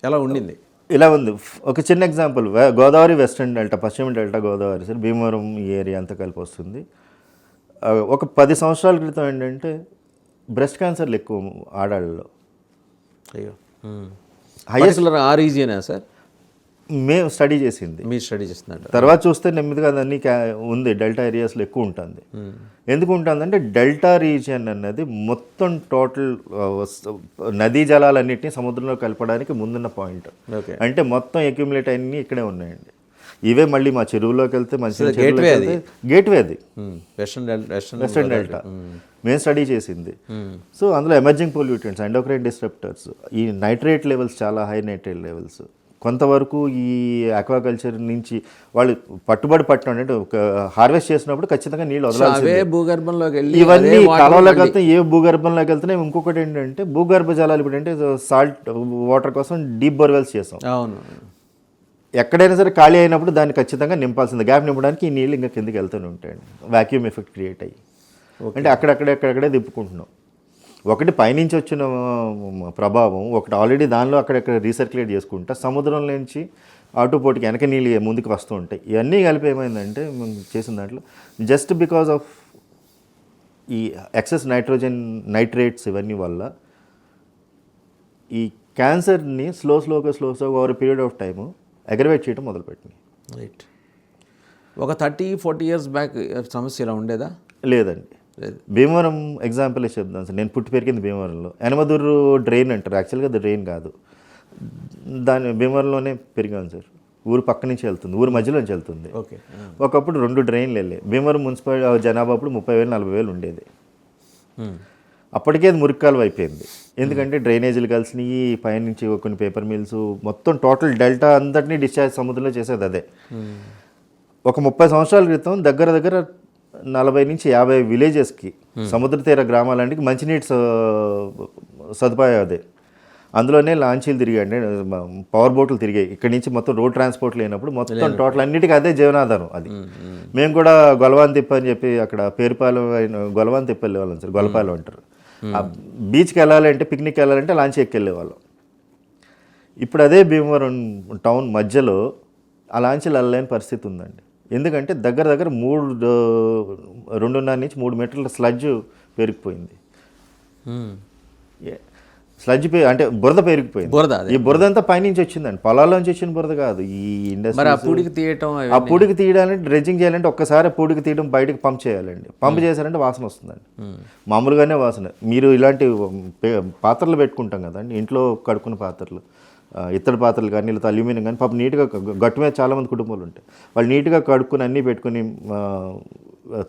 ఎలా ఉండింది? ఇలా ఉంది. ఒక చిన్న ఎగ్జాంపుల్, గోదావరి వెస్ట్రన్ డెల్టా, పశ్చిమ డెల్టా గోదావరి సార్, భీమవరం ఈ ఏరియా అంతా కలిపి వస్తుంది. ఒక 10 సంవత్సరాల క్రితం ఏంటంటే బ్రెస్ట్ క్యాన్సర్లు ఎక్కువ ఆడాళ్ళలో. అయ్యో, హైయెస్ట్ ఆ రీజియనా సార్ మేము స్టడీ చేసింది. మీరు స్టడీ చేస్తున్నారు? తర్వాత చూస్తే నెమ్మదిగా అదన్నీ ఉంది, డెల్టా ఏరియాస్లో ఎక్కువ ఉంటుంది. ఎందుకు ఉంటుందంటే డెల్టా రీజియన్ అన్నది మొత్తం టోటల్ నదీ జలాలన్నింటినీ సముద్రంలో కలపడానికి ముందున్న పాయింట్. అంటే మొత్తం అక్యుములేట్ అన్నీ ఇక్కడే ఉన్నాయండి. ఇవే మళ్ళీ మా చెరువులోకి వెళ్తే మంచి గేట్వే అది వెస్ట్రన్ డెల్టా మేము స్టడీ చేసింది. సో అందులో ఎమర్జింగ్ పొల్యూటెంట్స్, ఎండోక్రైన్ డిస్రప్టర్స్, ఈ నైట్రేట్ లెవెల్స్ చాలా హై నైట్రేట్ లెవెల్స్, కొంతవరకు ఈ ఆక్వాకల్చర్ నుంచి వాళ్ళు పట్టడం అంటే ఒక హార్వెస్ట్ చేసినప్పుడు ఖచ్చితంగా నీళ్ళు వదలాల్సిందే. భూగర్భంలోకి వెళ్ళి ఇవన్నీ కాలువలోకి వెళ్తే ఏ భూగర్భంలోకి వెళ్తున్నాయి. ఇంకొకటి ఏంటంటే భూగర్భ జలాలు ఇప్పుడు అంటే సాల్ట్ వాటర్ కోసం డీప్ బోర్వెల్స్ చేస్తాం. అవును, ఎక్కడైనా సరే ఖాళీ అయినప్పుడు దాన్ని ఖచ్చితంగా నింపాల్సింది. గ్యాప్ నింపడానికి ఈ నీళ్ళు ఇంకా కిందకి వెళ్తూనే ఉంటాయండి, వాక్యూమ్ ఎఫెక్ట్ క్రియేట్ అయ్యి. అంటే అక్కడక్కడే తిప్పుకుంటున్నాం. ఒకటి పైనుంచి వచ్చిన ప్రభావం, ఒకటి ఆల్రెడీ దానిలో అక్కడక్కడ రీసర్క్యులేట్ చేసుకుంటా సముద్రం నుంచి ఆటుపోటుకి వెనక నీళ్ళు ముందుకు వస్తూ ఉంటాయి. ఇవన్నీ కలిపి ఏమైందంటే మనం చేసిన దాంట్లో జస్ట్ బికాజ్ ఆఫ్ ఈ ఎక్సెస్ నైట్రేట్స్ ఇవన్నీ వల్ల ఈ క్యాన్సర్ని స్లోగా over period of time aggravate చేయడం మొదలుపెట్టింది. రైట్. ఒక 30-40 ఇయర్స్ బ్యాక్ సమస్య ఇలా ఉండేదా? లేదండి. భీమవరం ఎగ్జాంపుల్ చెప్తాను సార్. నేను పుట్టి పెరిగింది భీమవరంలో. ఎనమదూరు డ్రైన్ అంటారు, యాక్చువల్గా అది డ్రైన్ కాదు. దాని భీమవరంలోనే పెరిగాను సార్. ఊరు పక్క నుంచి వెళ్తుంది, ఊరు మధ్యలో నుంచి వెళ్తుంది. ఓకే. ఒకప్పుడు 2 డ్రైన్లు వెళ్ళాయి. భీమవరం మున్సిపల్ జనాభా అప్పుడు 30,000-40,000 ఉండేది. అప్పటికే అది మురికాలు అయిపోయింది. ఎందుకంటే డ్రైనేజీలు కలిసినవి, పైనుంచి కొన్ని పేపర్ మిల్స్, మొత్తం టోటల్ డెల్టా అంతటినీ డిశ్చార్జ్ సముద్రంలో చేసేది అదే. ఒక 30 సంవత్సరాల క్రితం దగ్గర 40-50 విలేజెస్కి, సముద్ర తీర గ్రామాలన్నిటికి మంచినీటి సదుపాయం అదే. అందులోనే లాంచీలు తిరిగాయి, పవర్ బోట్లు తిరిగాయి. ఇక్కడి నుంచి మొత్తం రోడ్ ట్రాన్స్పోర్ట్ లేనప్పుడు మొత్తం టోటల్ అన్నిటికీ అదే జీవనాధారం అది. మేము కూడా గొలవాన్ తిప్ప అని చెప్పి అక్కడ పేరుపాలెం గొలవాన్ తిప్ప వెళ్ళేవాళ్ళం సార్. గొలపాలెం అంటారు. ఆ బీచ్కి వెళ్ళాలంటే, పిక్నిక్ వెళ్ళాలంటే లాంచ్ ఎక్కి వెళ్ళేవాళ్ళం. ఇప్పుడు అదే భీమవరం టౌన్ మధ్యలో ఆ లాంచీలు వెళ్ళలేని పరిస్థితి ఉందండి. ఎందుకంటే దగ్గర 2.5 నుంచి 3 మీటర్ల స్లడ్జ్ పెరిగిపోయింది. స్లడ్జ్ అంటే బురద పెరిగిపోయింది. ఈ బురద అంతా పైనుంచి వచ్చిందండి, పొలాల్లోంచి వచ్చిన బురద కాదు. ఈ ఇండస్ట్రీ ఆ పూడికి తీయడానికి, డ్రెడ్జింగ్ చేయాలంటే ఒక్కసారి పూడికి తీయడం, బయటకు పంప్ చేయాలండి. పంప్ చేశారంటే వాసన వస్తుందండి, మామూలుగానే వాసన. మీరు ఇలాంటి పాత్రలు పెట్టుకుంటాం కదండి ఇంట్లో, కడుక్కున్న పాత్రలు, ఇత్తడి పాత్రలు కానీ, లేదా అల్యూమినియం కానీ, పాపం నీట్గా గట్టు మీద చాలామంది కుటుంబాలు ఉంటాయి. వాళ్ళు నీట్గా కడుక్కుని అన్నీ పెట్టుకుని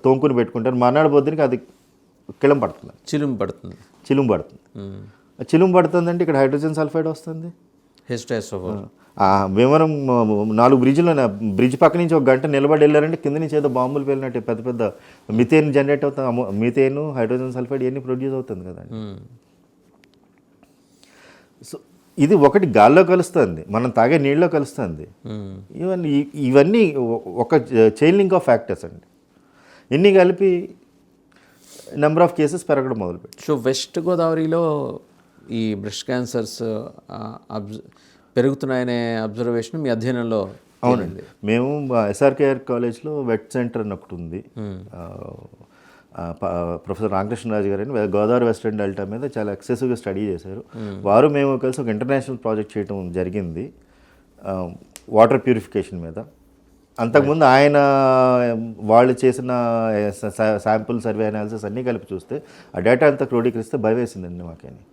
తోముకుని పెట్టుకుంటారు. మర్నాడు పొద్దునికి అది చిలుము పడుతుంది. చిలుము పడుతుందంటే ఇక్కడ హైడ్రోజన్ సల్ఫైడ్ వస్తుంది. భీమవరం 4 బ్రిడ్జ్లో, బ్రిడ్జ్ పక్క నుంచి 1 గంట నిలబడి వెళ్ళారంటే కింద నుంచి ఏదో బాంబులు పేలినట్టు పెద్ద మిథేన్ జనరేట్ అవుతుంది. మిథేన్, హైడ్రోజన్ సల్ఫైడ్ ఇవన్నీ ప్రొడ్యూస్ అవుతుంది కదండి. సో ఇది ఒకటి గాల్లో కలుస్తుంది, మనం తాగే నీళ్ళలో కలుస్తుంది. ఇవన్నీ ఒక చైన్ లింక్ ఆఫ్ ఫ్యాక్టర్స్ అండి. ఇన్ని కలిపి నెంబర్ ఆఫ్ కేసెస్ పెరగడం మొదలుపెట్టి. సో వెస్ట్ గోదావరిలో ఈ బ్రెస్ట్ క్యాన్సర్స్ పెరుగుతున్నాయనే అబ్జర్వేషన్ మీ అధ్యయనంలో? అవునండి. మేము ఎస్ఆర్కేఆర్ కాలేజ్లో వెట్ సెంటర్ అని ఒకటి ఉంది. ప్రొఫెసర్ రామకృష్ణరాజు గారని గోదావరి వెస్ట్రన్ డెల్టా మీద చాలా ఎక్సెసివ్గా స్టడీ చేశారు. వారు మేము కలిసి ఒక ఇంటర్నేషనల్ ప్రాజెక్ట్ చేయడం జరిగింది వాటర్ ప్యూరిఫికేషన్ మీద. అంతకుముందు వాళ్ళు చేసిన శాంపుల్ సర్వే అనాలిసిస్ అన్నీ కలిపి చూస్తే ఆ డేటా అంతా క్రోడీకరిస్తే భయం వేసిందండి మాకేని.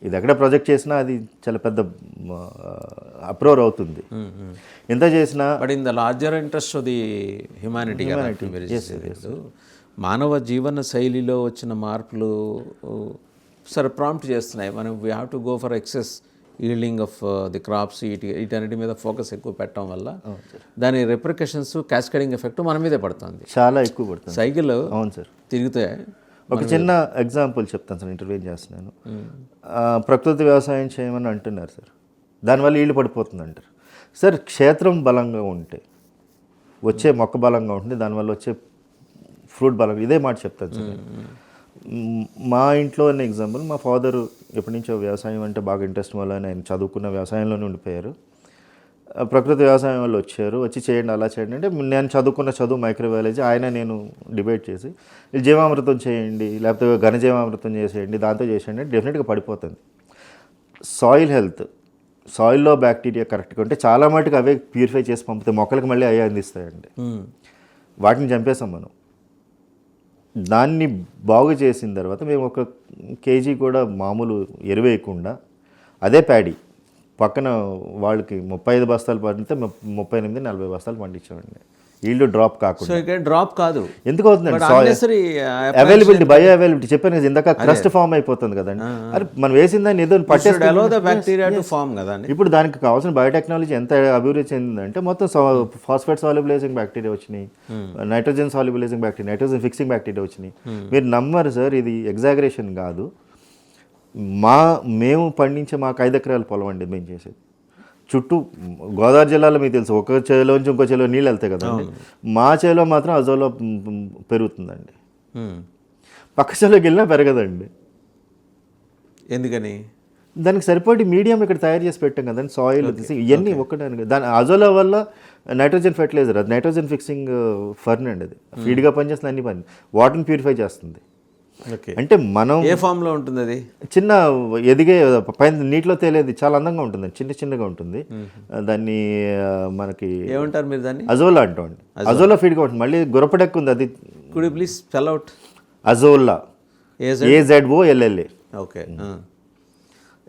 ఇది ఎక్కడ ప్రాజెక్ట్ చేసినా అది చాలా పెద్ద అప్రూవర్ అవుతుంది. ఎంత చేసినా but in the larger interest of the humanity, మానవ జీవన శైలిలో వచ్చిన మార్పులు సరే ప్రాంప్ట్ చేస్తున్నాయి. మనం we have to go for excess yielding of the crops, వీటన్నిటి మీద ఫోకస్ ఎక్కువ పెట్టడం వల్ల దాని రిప్రికషన్స్, క్యాస్కేడింగ్ ఎఫెక్ట్ మన మీదే పడుతుంది, చాలా ఎక్కువ పడుతుంది. సైకిల్ అవును సార్ తిరిగితే. ఒక చిన్న ఎగ్జాంపుల్ చెప్తాను సార్, ఇంటర్వ్యూ చేస్తున్నాను. ప్రకృతి వ్యవసాయం చేయమని అంటున్నారు సార్, దానివల్ల ఈళ్ళు పడిపోతుంది అంటారు సార్. క్షేత్రం బలంగా ఉంటే వచ్చే మొక్క బలంగా ఉంటుంది, దానివల్ల వచ్చే ఫ్రూట్ బలంగా, ఇదే మాట చెప్తాను సార్ నేను. మా ఇంట్లో అనే ఎగ్జాంపుల్, మా ఫాదర్ ఎప్పటి నుంచో వ్యవసాయం అంటే బాగా ఇంట్రెస్ట్ వల్ల ఆయన చదువుకున్న వ్యవసాయంలోనే ఉండిపోయారు. ప్రకృతి వ్యవసాయం వాళ్ళు వచ్చి చేయండి అలా చేయండి అంటే, నేను చదువుకున్న చదువు మైక్రోబయాలజీ, ఆయన నేను డిబేట్ చేసి జీవామృతం చేయండి లేకపోతే ఘనజీవామృతం చేసేయండి, దాంతో చేసేయండి, డెఫినెట్గా పడిపోతుంది. సాయిల్ హెల్త్, సాయిల్లో బ్యాక్టీరియా కరెక్ట్గా ఉంటే చాలా మటుకు అవే ప్యూరిఫై చేసి పంపితే మొక్కలకు మళ్ళీ అవి అందిస్తాయండి. వాటిని చంపేసాం మనం. దాన్ని బాగు చేసిన తర్వాత మేము 1 kg కూడా మామూలు ఎరువేయకుండా అదే ప్యాడీ పక్కన వాళ్ళకి 35 బస్తాలు పండితే 38-40 బస్తాలు పండించామండి. ఈల్డ్ డ్రాప్ కాకుండా. సో ఇక్కడ డ్రాప్ కాదు, ఎందుకు అవుతుందండి? అవైలబిలిటీ, బయో అవైలబిలిటీ చెప్పాను కదా ఇందాక, క్రస్ట్ ఫామ్ అయిపోతుంది కదండి. అరే మనం వేసిన దాన్ని ఏదో పట్టేసి, ఇప్పుడు దానికి కావాల్సిన బయోటెక్నాలజీ ఎంత అభివృద్ధి చెందిందంటే, మొత్తం ఫాస్ఫేట్ సాల్యుబులైజింగ్ బ్యాక్టీరియా వచ్చినాయి, nitrogen solubilising bacteria, nitrogen fixing bacteria వచ్చినాయి. మీరు నమ్మరు సార్, ఇది ఎగ్జాగరేషన్ కాదు. మేము పండించే మాకు 5 ఎకరాల పొలం అండి మేము చేసేది. చుట్టూ గోదావరి జిల్లాలో మీకు తెలుసు, ఒక చేలోంచి ఇంకో చేలో నీళ్ళు వెళ్తాయి కదండి. మా చేలో మాత్రం అజోలో పెరుగుతుందండి, పక్క చేలోకి వెళ్ళినా పెరగదండి. ఎందుకని? దానికి సరిపడి మీడియం ఇక్కడ తయారు చేసి పెట్టాం కదండి. సాయిల్ ఇవన్నీ ఒక్కటే. దాని అజోలా వల్ల నైట్రోజన్ ఫెర్టిలైజర్, అది నైట్రోజన్ ఫిక్సింగ్ ఫర్న్ అండి, అది ఫీడ్గా పనిచేస్తుంది, అన్ని పని వాటర్ని ప్యూరిఫై చేస్తుంది. అంటే మనం ఏ ఫామ్ లో ఉంటుంది? అది చిన్న ఎదిగే పైన నీటిలో తేలేది, చాలా అందంగా ఉంటుంది, చిన్నగా ఉంటుంది. దాన్ని మనకి ఏమంటారు మీరు దాన్ని? అజోలా అంటామండి. అజోలా ఫీడ్గా ఉంటుంది. మళ్ళీ గురపడెక్కు ఉంది, అది could you please spell out? Azolla, AZOLLA. Okay.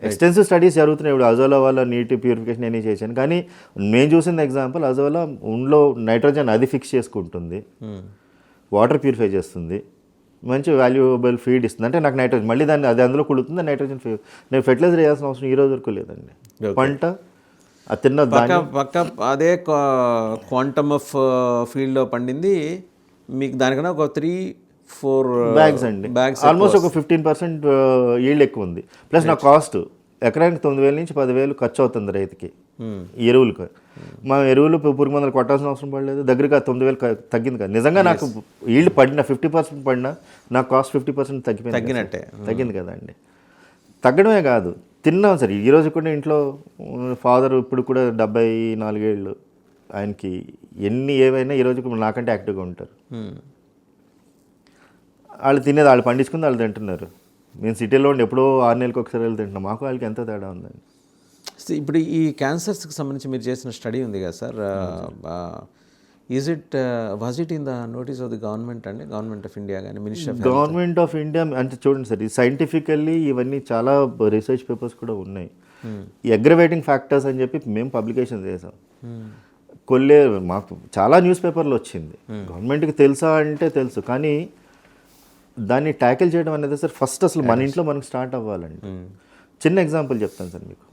Extensive studies జరుగుతున్నాయి ఇప్పుడు అజోలా వల్ల నీటి ప్యూరిఫికేషన్ అన్నీ చేశాను. కానీ నేను చూసిన ఎగ్జాంపుల్, అజోలా ఉండ్లో నైట్రోజన్ అది ఫిక్స్ చేసుకుంటుంది, వాటర్ ప్యూరిఫై చేస్తుంది, మంచి వాల్యుబుల్ ఫీడ్ ఇస్తుంది. అంటే నాకు నైట్రోజన్ మళ్ళీ దాన్ని అది అందులో కుడుతుంది, నైట్రోజన్ ఫీడ్. నేను ఫెర్టిలైజర్ వేయాల్సిన అవసరం ఈ రోజు వరకు లేదండి. పంట తిన్న పక్క అదే క్వాంటమ్ ఆఫ్ ఫీల్డ్లో పండింది మీకు, దానికన్నా ఒక 3-4 బ్యాగ్స్ అండి, ఆల్మోస్ట్ ఒక 15% ఈల్డ్ ఎక్కువ ఉంది. ప్లస్ నా కాస్ట్ ఎకరానికి 9,000 నుంచి 10,000 ఖర్చు అవుతుంది రైతుకి ఎరువులకు. మా ఎరువులు పురుగు మందులు కొట్టాల్సిన అవసరం పడలేదు, దగ్గరగా 9,000 తగ్గింది కదా. నిజంగా నాకు ఈల్డ్ పడినా 50% పడినా నాకు కాస్ట్ 50% తగ్గింది కదండి. తగ్గడమే కాదు, తిన్నాం సరే. ఈరోజు కూడా ఇంట్లో ఫాదర్ ఇప్పుడు కూడా 74 ఏళ్ళు, ఆయనకి ఎన్ని ఏవైనా ఈరోజు కూడా నాకంటే యాక్టివ్గా ఉంటారు. వాళ్ళు తినేది వాళ్ళు పండించుకుని వాళ్ళు తింటున్నారు. మేము సిటీలో ఉండి ఎప్పుడో 6 నెలలకు ఒకసారి వెళ్ళి తింటున్నాం. మాకు వాళ్ళకి ఎంత తేడా ఉందండి. ఇప్పుడు ఈ క్యాన్సర్స్కి సంబంధించి మీరు చేసిన స్టడీ ఉంది కదా sir, was it in the notice of the government అండి, గవర్నమెంట్ ఆఫ్ ఇండియా కానీ minister of government of India అంటే చూడండి సార్, ఇది సైంటిఫికల్లీ ఇవన్నీ చాలా రీసెర్చ్ పేపర్స్ కూడా ఉన్నాయి. ఈ అగ్రవేటింగ్ ఫ్యాక్టర్స్ అని చెప్పి మేము పబ్లికేషన్ చేసాం. మాకు చాలా న్యూస్ పేపర్లు వచ్చింది. గవర్నమెంట్కి తెలుసా అంటే తెలుసు, కానీ దాన్ని ట్యాకిల్ చేయడం అనేది సార్ ఫస్ట్ అసలు మన ఇంట్లో మనకు స్టార్ట్ అవ్వాలండి. చిన్న ఎగ్జాంపుల్ చెప్తాను సార్ మీకు.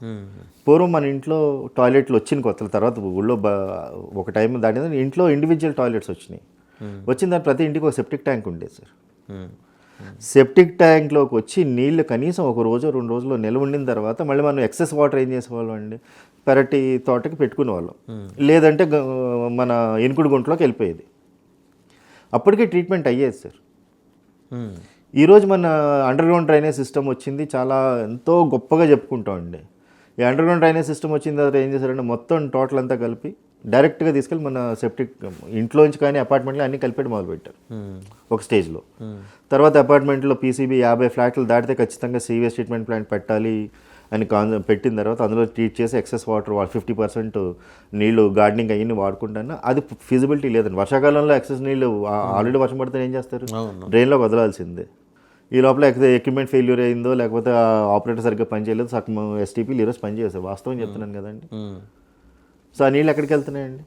పూర్వం మన ఇంట్లో టాయిలెట్లు వచ్చిన కొత్తల తర్వాత ఊళ్ళో ఒక టైం దాని ఇంట్లో ఇండివిజువల్ టాయిలెట్స్ వచ్చినాయి. వచ్చిన తర్వాత ప్రతి ఇంటికి ఒక సెప్టిక్ ట్యాంక్ ఉండేది సార్. సెప్టిక్ ట్యాంక్లోకి వచ్చి నీళ్ళు కనీసం 1 రోజు 2 రోజుల్లో నిల్వ ఉండిన తర్వాత మళ్ళీ మనం ఎక్సెస్ వాటర్ ఏం చేసేవాళ్ళం అండి, పెరటి తోటకి పెట్టుకునే వాళ్ళం, లేదంటే మన ఎనుకుడు గుంటలోకి వెళ్ళిపోయేది. అప్పటికే ట్రీట్మెంట్ అయ్యేది సార్. ఈరోజు మన అండర్ గ్రౌండ్ డ్రైనేజ్ సిస్టమ్ వచ్చింది, చాలా ఎంతో గొప్పగా చెప్పుకుంటామండి. ఈ అండర్ గ్రౌండ్ డ్రైనేజ్ సిస్టమ్ వచ్చిన తర్వాత ఏం చేశారంటే మొత్తం టోటల్ అంతా కలిపి డైరెక్ట్గా తీసుకెళ్ళి మన సెప్టిక్ ఇంట్లోంచి కానీ అపార్ట్మెంట్లో అన్నీ కలిపేటి మొదలుపెట్టారు ఒక స్టేజ్లో. తర్వాత అపార్ట్మెంట్లో PCB 50 ఫ్లాట్లు దాటితే ఖచ్చితంగా సీవేజ్ ట్రీట్మెంట్ ప్లాంట్ పెట్టాలి అని పెట్టిన తర్వాత అందులో ట్రీట్ చేసి ఎక్సెస్ వాటర్ 50% నీళ్ళు గార్డెనింగ్ అయ్యి వాడుకుంటాను. అది ఫిజిబిలిటీ లేదండి. వర్షాకాలంలో ఎక్సెస్ నీళ్ళు ఆల్రెడీ వర్షం పడితే ఏం చేస్తారు, డ్రైన్లోకి వదలాల్సిందే. ఈ లోపల ఎక్విప్మెంట్ ఫెయిల్యూర్ అయిందో లేకపోతే ఆపరేటర్ సరిగ్గా పనిచేయలేదు, సగం STPలు ఈరోజు పనిచేస్తారు. వాస్తవం చెప్తున్నాను కదండి. సో ఆ నీళ్ళు ఎక్కడికి వెళ్తున్నాయండి?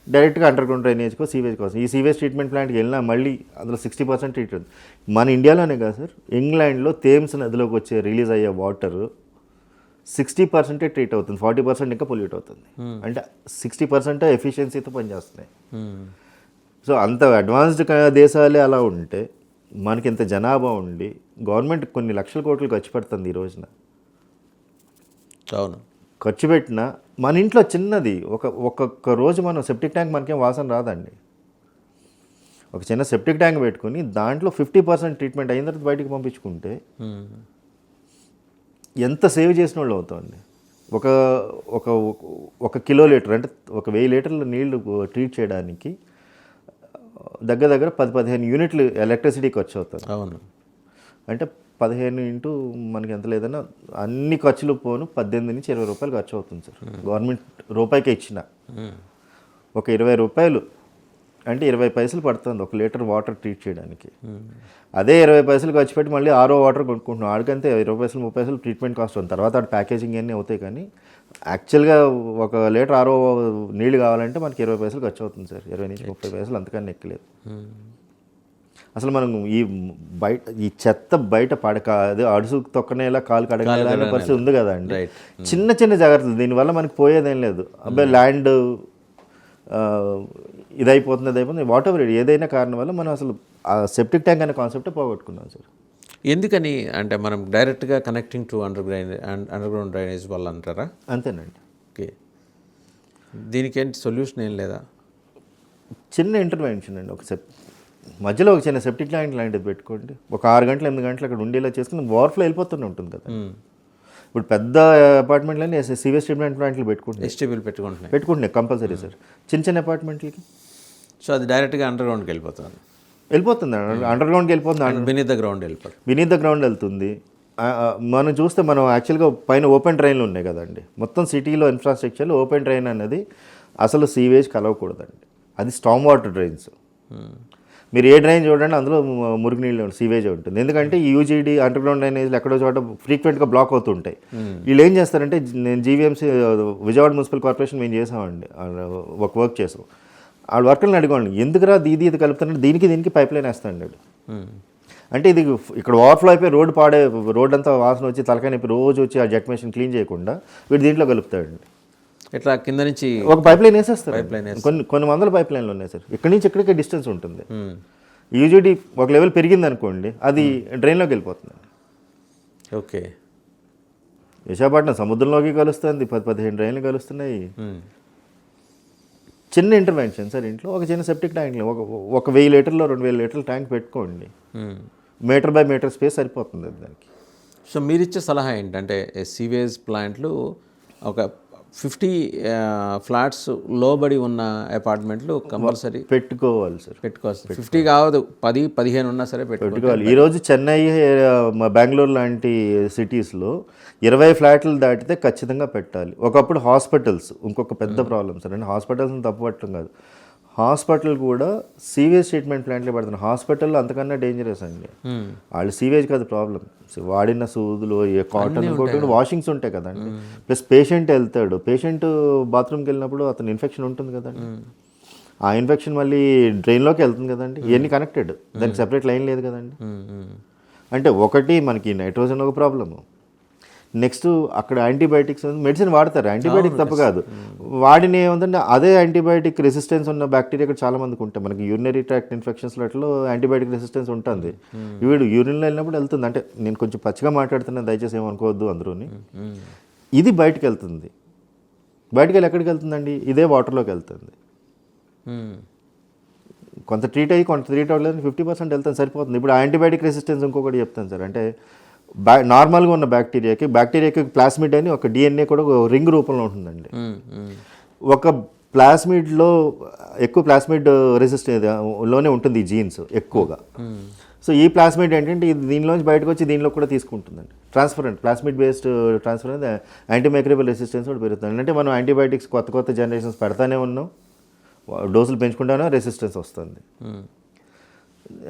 డైరెక్ట్గా అండర్ గ్రౌండ్ డ్రైనేజ్కో సీవేజ్ కోసం. ఈ సీవేజ్ ట్రీట్మెంట్ ప్లాంట్కి వెళ్ళినా మళ్ళీ అందులో 60% ట్రీట్ అవుతుంది. మన ఇండియాలోనే కాదు సార్, ఇంగ్లాండ్లో థేమ్స్ నదిలోకి వచ్చే రిలీజ్ అయ్యే వాటర్ 60% ట్రీట్ అవుతుంది, 40% ఇంకా పొల్యూట్ అవుతుంది. అంటే 60% ఎఫిషియన్సీతో పనిచేస్తున్నాయి. సో అంత అడ్వాన్స్డ్ దేశాలే అలా ఉంటే మనకి ఇంత జనాభా ఉండి గవర్నమెంట్ కొన్ని లక్షల కోట్లు ఖర్చు పెడుతుంది ఈ రోజున. అవును, ఖర్చు పెట్టినా మన ఇంట్లో చిన్నది ఒక్కొక్క రోజు మనం సెప్టిక్ ట్యాంక్ మనకేం వాసన రాదండి. ఒక చిన్న సెప్టిక్ ట్యాంక్ పెట్టుకుని దాంట్లో 50% ట్రీట్మెంట్ అయిన తర్వాత బయటికి పంపించుకుంటే ఎంత సేవ్ చేసిన వాళ్ళు అవుతామండి. ఒక ఒక ఒక కిలో లీటర్ అంటే ఒక 1000 లీటర్ల నీళ్లు ట్రీట్ చేయడానికి దగ్గర 10-15 యూనిట్లు ఎలక్ట్రిసిటీ ఖర్చు అవుతుంది. అవును. అంటే 15 ఇంటూ మనకి ఎంత లేదన్నా అన్ని ఖర్చులు పోను 18 నుంచి 20 రూపాయలు ఖర్చు అవుతుంది సార్. గవర్నమెంట్ రూపాయికే ఇచ్చిన ఒక 20 రూపాయలు అంటే 20 పైసలు పడుతుంది ఒక లీటర్ వాటర్ ట్రీట్ చేయడానికి. అదే 20 పైసలు ఖర్చు పెట్టి మళ్ళీ ఆరో వాటర్ కొనుక్కుంటున్నాం. ఆడికంతే 20 పైసలు 30 పైసలు ట్రీట్మెంట్ కాస్ట్ ఉంది. తర్వాత ఆడ ప్యాకేజింగ్ అన్నీ అవుతాయి. కానీ యాక్చువల్గా ఒక లీటర్ ఆరో నీళ్ళు కావాలంటే మనకి 20 పైసలు ఖర్చు అవుతుంది సార్. 20 నుంచి 30 పైసలు అంతకన్నా ఎక్కలేదు. అసలు మనం ఈ చెత్త బయట అది అడుసు తొక్కనేలా కాలు కడగనేలా పరిస్థితి ఉంది కదా అండి. చిన్న చిన్న జాగ్రత్తలు దీనివల్ల మనకి పోయేదేం లేదు. అబ్బాయి ల్యాండ్ ఇదైపోతుంది వాట్ ఎవర్ ఏదైనా కారణం వల్ల మనం అసలు ఆ సెప్టిక్ ట్యాంక్ అనే కాన్సెప్టే పోగొట్టుకున్నాం సార్. ఎందుకని అంటే మనం డైరెక్ట్గా connecting to under ground drainage వల్ల అంటారా? అంతేనండి. ఓకే, దీనికి ఏంటి సొల్యూషన్ ఏం లేదా? చిన్న ఇంటర్వెన్షన్ అండి. మధ్యలో ఒక చిన్న సెప్టిక్ ట్యాంక్ లాంటిది పెట్టుకోండి. ఒక 6 గంటలు 8 గంటలు అక్కడ ఉండేలా చేసుకుని ఓవర్ఫ్లో వెళ్ళిపోతూనే ఉంటుంది కదా. ఇప్పుడు పెద్ద అపార్ట్మెంట్లని సీవేజ్ ట్రీట్మెంట్ ప్లాంట్లు పెట్టుకుంటున్నాయి కంపల్సరీ సార్. చిన్న చిన్న అపార్ట్మెంట్లకి సో అది డైరెక్ట్గా అండర్ గ్రౌండ్కి వెళ్ళిపోతుంది. అండర్ గ్రౌండ్కి వెళ్ళిపోతుంది. బినీత్ ద గ్రౌండ్ వెళ్తుంది. మనం చూస్తే మనం యాక్చువల్గా పైన ఓపెన్ డ్రైన్లు ఉన్నాయి కదండి. మొత్తం సిటీలో ఇన్ఫ్రాస్ట్రక్చర్లో ఓపెన్ డ్రైన్ అనేది అసలు సీవేజ్ కలవకూడదండి. అది స్టామ్ వాటర్ డ్రైన్స్. మీరు ఏ డ్రైన్ చూడండి అందులో మురికి నీళ్ళు సీవేజ్ ఉంటుంది. ఎందుకంటే ఈ యూజీడీ అండర్ గ్రౌండ్ డ్రైనేజ్ ఎక్కడో చోట ఫ్రీక్వెంట్గా బ్లాక్ అవుతుంటాయి. వీళ్ళు ఏం చేస్తారంటే నేను జీవీఎంసీ విజయవాడ మున్సిపల్ కార్పొరేషన్ మేము చేసామండి, ఒక వర్క్ చేసాం. ఆ వర్కర్ని అడిగోండి ఎందుకురా ఇది కలుపుతారంటే దీనికి పైప్ లైన్ వేస్తాడు. అంటే ఇది ఇక్కడ ఓవర్ఫ్లో అయిపోయి రోడ్ అంతా వాసన వచ్చి తలకాయ నొప్పి రోజు వచ్చి ఆ జెట్ మెషిన్ క్లీన్ చేయకుండా వీడు దీంట్లో కలుపుతాడండి. ఇట్లా కింద నుంచి ఒక పైప్ లైన్ వేసేస్తారు. కొన్ని వందల పైప్ లైన్లు ఉన్నాయి సార్. ఇక్కడి నుంచి ఇక్కడికే డిస్టెన్స్ ఉంటుంది. యూజీడీ ఒక లెవెల్ పెరిగింది అనుకోండి అది డ్రైన్లోకి వెళ్ళిపోతుంది. ఓకే, విశాఖపట్నం సముద్రంలోకి కలుస్తుంది. 10-15 డ్రైన్లు కలుస్తున్నాయి. చిన్న ఇంటర్వెన్షన్ సార్. ఇంట్లో ఒక చిన్న సెప్టిక్ ట్యాంక్లో ఒక 1000 లీటర్లో 2000 లీటర్ల ట్యాంక్ పెట్టుకోండి. మీటర్ బై మీటర్ స్పేస్ సరిపోతుంది దానికి. సో మీరు ఇచ్చే సలహా ఏంటంటే సీవేజ్ ప్లాంట్లు ఒక 50 ఫ్లాట్స్ లోబడి ఉన్న అపార్ట్మెంట్లు కంపల్సరీ పెట్టుకోవాలి సార్. 50 కావదు 10-15 ఉన్నా సరే పెట్టుకోవాలి. ఈరోజు చెన్నై, బెంగళూరు లాంటి సిటీస్లో 20 ఫ్లాట్లు దాటితే ఖచ్చితంగా పెట్టాలి. ఒకప్పుడు హాస్పిటల్స్ ఇంకొక పెద్ద ప్రాబ్లం సార్. అంటే హాస్పిటల్స్ని తప్పు పట్టడం కాదు, హాస్పిటల్ కూడా సీవేజ్ ట్రీట్మెంట్ ప్లాంట్లో పెడుతున్నారు. హాస్పిటల్లో అంతకన్నా డేంజరస్ అండి. వాళ్ళు సీవేజ్ కాదు ప్రాబ్లం, వాడిన సూదులు, కాటన్, ఇంకోటి వాషింగ్స్ ఉంటాయి కదండి. ప్లస్ పేషెంట్ వెళ్తాడు, పేషెంట్ బాత్రూమ్కి వెళ్ళినప్పుడు అతను ఇన్ఫెక్షన్ ఉంటుంది కదండి. ఆ ఇన్ఫెక్షన్ మళ్ళీ డ్రైన్లోకి వెళ్తుంది కదండి. ఇవన్నీ కనెక్టెడ్, దానికి సెపరేట్ లైన్ లేదు కదండి. అంటే ఒకటి మనకి నైట్రోజన్ ఒక ప్రాబ్లము, నెక్స్ట్ అక్కడ యాంటీబయాటిక్స్ మెడిసిన్ వాడతారు. యాంటీబయాటిక్ తప్పు కాదు, వాడిన ఏముందంటే అదే యాంటీబయాటిక్ రెసిస్టెన్స్ ఉన్న బ్యాక్టీరియా ఇక్కడ చాలా మందికి ఉంటాయి. మనకి యూరినరీ ట్రాక్ట్ ఇన్ఫెక్షన్స్లో యాంటీబయాటిక్ రెసిస్టెన్స్ ఉంటుంది. వీడు యూరిన్లో వెళ్ళినప్పుడు వెళ్తుంది. అంటే నేను కొంచెం పచ్చిగా మాట్లాడుతున్నాను, దయచేసి ఏమనుకోవద్దు అందరూని. ఇది బయటకు వెళ్తుంది. బయటకు వెళ్ళి ఎక్కడికి వెళ్తుందండి? ఇదే వాటర్లోకి వెళ్తుంది. కొంత ట్రీట్ అయ్యి కొంత ట్రీట్ అవ్వలేదు, 50% వెళ్తాను సరిపోతుంది. ఇప్పుడు యాంటీబయాటిక్ రెసిస్టెన్స్ ఇంకొకటి చెప్తాను సార్. అంటే నార్మల్గా ఉన్న బ్యాక్టీరియాకి ప్లాస్మిడ్ అని ఒక డిఎన్ఏ కూడా రింగ్ రూపంలో ఉంటుందండి. ఒక ప్లాస్మిడ్లో ఎక్కువ ప్లాస్మిడ్ లోనే ఉంటుంది ఈ జీన్స్ ఎక్కువగా. సో ఈ ప్లాస్మిడ్ ఏంటంటే ఇది దీనిలోంచి బయటకు వచ్చి దీనిలో కూడా తీసుకుంటుందండి. ట్రాన్స్ఫరెంట్ ప్లాస్మిడ్ బేస్డ్ ట్రాన్స్ఫర్ అనేది యాంటీమైక్రోబియల్ రెసిస్టెన్స్ కూడా పెరుగుతుంది. అంటే మనం యాంటీబయాటిక్స్ కొత్త జనరేషన్స్ పెడతానే ఉన్నాం, డోసులు పెంచుకుంటానే రెసిస్టెన్స్ వస్తుంది.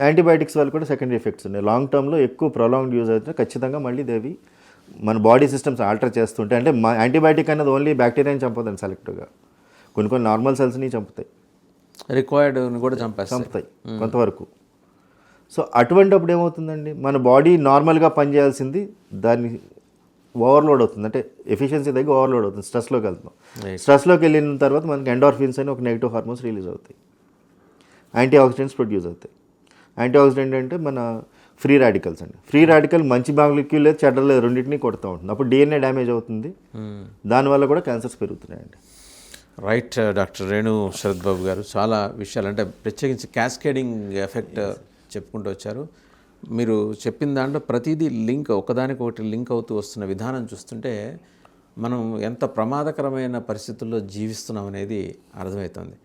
యాంటీబయాటిక్స్ వల్ల కూడా సెకండరీ ఎఫెక్ట్స్ ఉన్నాయి. లాంగ్ టర్మ్లో ఎక్కువ ప్రొలాంగ్డ్ యూజ్ అయితే ఖచ్చితంగా మళ్ళీ దేవి మన బాడీ సిస్టమ్స్ ఆల్టర్ చేస్తుంటాయి. అంటే యాంటీబయాటిక్ అనేది ఓన్లీ బ్యాక్టీరియాని చంపదండి సెలెక్టివ్గా, కొన్ని నార్మల్ సెల్స్ని చంపుతాయి, రిక్వైర్డ్ కూడా చంపుతాయి కొంతవరకు. సో అటువంటిప్పుడు ఏమవుతుందండి, మన బాడీ నార్మల్గా పనిచేయాల్సింది దాన్ని ఓవర్లోడ్ అవుతుంది. అంటే ఎఫిషియన్సీ దగ్గర ఓవర్లోడ్ అవుతుంది, స్ట్రెస్లోకి వెళ్తాం. స్ట్రెస్లోకి వెళ్ళిన తర్వాత మనకి ఎండార్ఫిన్స్ అని ఒక నెగిటివ్ హార్మోన్స్ రిలీజ్ అవుతాయి, యాంటీ ఆక్సిడెంట్స్ ప్రొడ్యూస్ అవుతాయి. యాంటీ ఆక్సిడెంట్ అంటే మన ఫ్రీ రాడికల్స్ అండి. ఫ్రీ రాడికల్ మంచి మాలిక్యూల్ లేదు, చెడ్డ లేదు, రెండింటినీ కొడుతూ ఉంటుంది. అప్పుడు డిఎన్ఏ డ్యామేజ్ అవుతుంది, దానివల్ల కూడా క్యాన్సర్స్ పెరుగుతున్నాయండి. రైట్ డాక్టర్ రేణు శరత్ బాబు గారు, చాలా విషయాలు అంటే ప్రత్యేకించి క్యాస్కేడింగ్ ఎఫెక్ట్ చెప్పుకుంటూ వచ్చారు. మీరు చెప్పిన దాంట్లో ప్రతిదీ లింక్, ఒకదానికొకటి లింక్ అవుతూ వస్తున్న విధానం చూస్తుంటే మనం ఎంత ప్రమాదకరమైన పరిస్థితుల్లో జీవిస్తున్నాం అనేది అర్థమవుతుంది.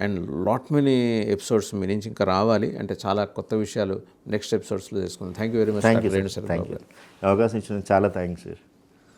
అండ్ లాట్ మెనీ ఎపిసోడ్స్ మీ నుంచి ఇంకా రావాలి, అంటే చాలా కొత్త విషయాలు నెక్స్ట్ ఎపిసోడ్స్లో తెలుసుకుందాం. Thank you very much Renu Sarath Babu garu. అవకాశం ఇచ్చిన చాలా థ్యాంక్స్ సార్.